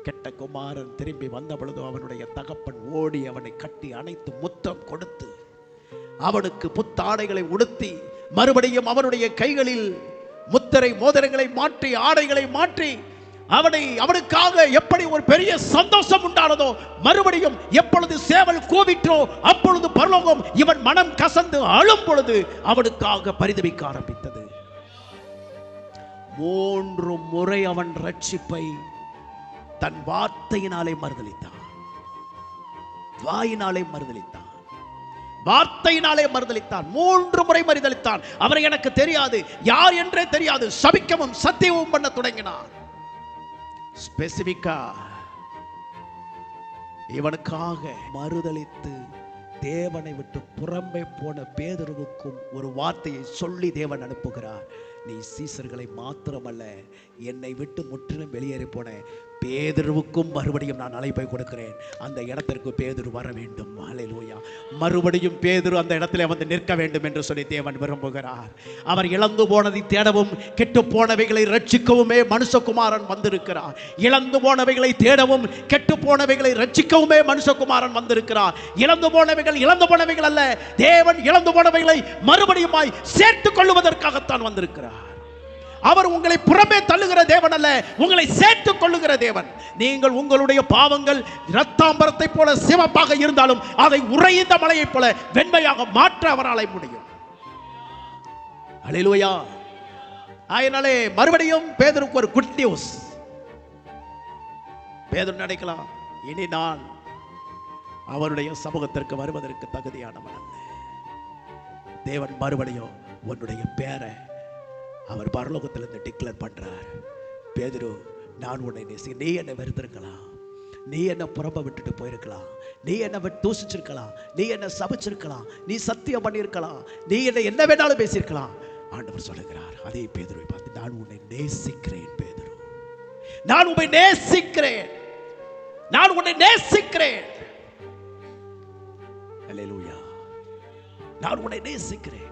கெட்ட குமாரன் திரும்பி வந்த பொழுது அவனுடைய தகப்பன் ஓடி அவனை கட்டி அணைத்து முத்தம் கொடுத்து அவனுக்கு புத்தாடைகளை உடுத்தி மறுபடியும் அவனுடைய கைகளில் முத்திரை மோதிரங்களை மாற்றி ஆடைகளை மாற்றி அவனுக்காக எப்படி ஒரு பெரிய சந்தோஷம் உண்டானதோ, மறுபடியும் எப்பொழுது சேவல் கூவிற்றோ அப்பொழுது பரலோகம் இவன் மனம் கசந்து அழும் பொழுது அவனுக்காக பரிதவிக்க ஆரம்பித்தது. 3 முறை அவன் ரட்சிப்பை தன் வார்த்தையினாலே மறுதலித்தான். வாயினாலே மறுதலித்தான், வார்த்தையினாலே மறுதலித்தான். 3 முறை மறுதலித்தான். அவரை எனக்கு தெரியாது, யார் என்றே தெரியாது, சபிக்கவும் சத்தியமும் பண்ண தொடங்கினான். ஸ்பெசிபிக்கா இவனுக்காக மறுதலித்து தேவனை விட்டு புறம்பே போன பேதுருவுக்கும் ஒரு வார்த்தையை சொல்லி தேவன் அனுப்புகிறார். நீ சீசர்களை மாத்திரமல்ல, என்னை விட்டு முற்றிலும் வெளியேறி போன பேதுருவுக்கும் மறுபடியும் நான் அழைப்பை கொடுக்கிறேன். அந்த இடத்திற்கு பேதுரு வர வேண்டும். ஹல்லேலூயா. மறுபடியும் பேதுரு அந்த இடத்துல வந்து நிற்க வேண்டும் என்று சொல்லி தேவன் விரும்புகிறார். அவர் இழந்து போனதை தேடவும் கெட்டு போனவைகளை ரட்சிக்கவுமே மனுஷகுமாரன் வந்திருக்கிறார். இழந்து போனவைகளை தேடவும் கெட்டு போனவைகளை ரட்சிக்கவுமே மனுஷகுமாரன் வந்திருக்கிறார். இழந்து போனவைகள் அல்ல, தேவன் இழந்து போனவைகளை மறுபடியும் சேர்த்துக் கொள்வதற்காகத்தான் வந்திருக்கிறார். அவர் உங்களை புறமே தள்ளுகிற தேவன் அல்ல, உங்களை சேர்த்துக் கொள்ளுகிற தேவன். நீங்கள் உங்களுடைய பாவங்கள் இரத்தாம்பரத்தை போல சிவப்பாக இருந்தாலும் அதை உறைந்த மலையை போல வெண்மையாக மாற்ற அவரால் முடியும். ஹல்லேலூயா. அதனாலே மறுபடியும் பேதுருக்கு ஒரு குட் நியூஸ். பேதுரு நினைக்கலாம், இனி நான் அவருடைய சமூகத்திற்கு வருவதற்கு தகுதியானவன் அல்ல. தேவன் மறுபடியும் உன்னுடைய பேரை அவர் பரலோகத்திலிருந்து டிக்ளேர் பண்றார். பேதுரு, நான் உன்னை நேசி, நீ என்னை வெறுத்திருக்கலாம், நீ என்ன புறம்ப விட்டுட்டு போயிருக்கலாம், நீ என்ன தூசிச்சிருக்கலாம், நீ என்ன சபிச்சிருக்கலாம், நீ சத்தியம் பண்ணியிருக்கலாம், நீ என்ன வேணாலும் பேசியிருக்கலாம். ஆண்டவர் சொல்லுகிறார் அதே பேதுருவை பார்த்து, நான் உன்னை நேசிக்கிறேன் பேதுரு, நான் உன்னை நேசிக்கிறேன், நான் உன்னை நேசிக்கிறேன். அல்லேலூயா. நான் உன்னை நேசிக்கிறேன்.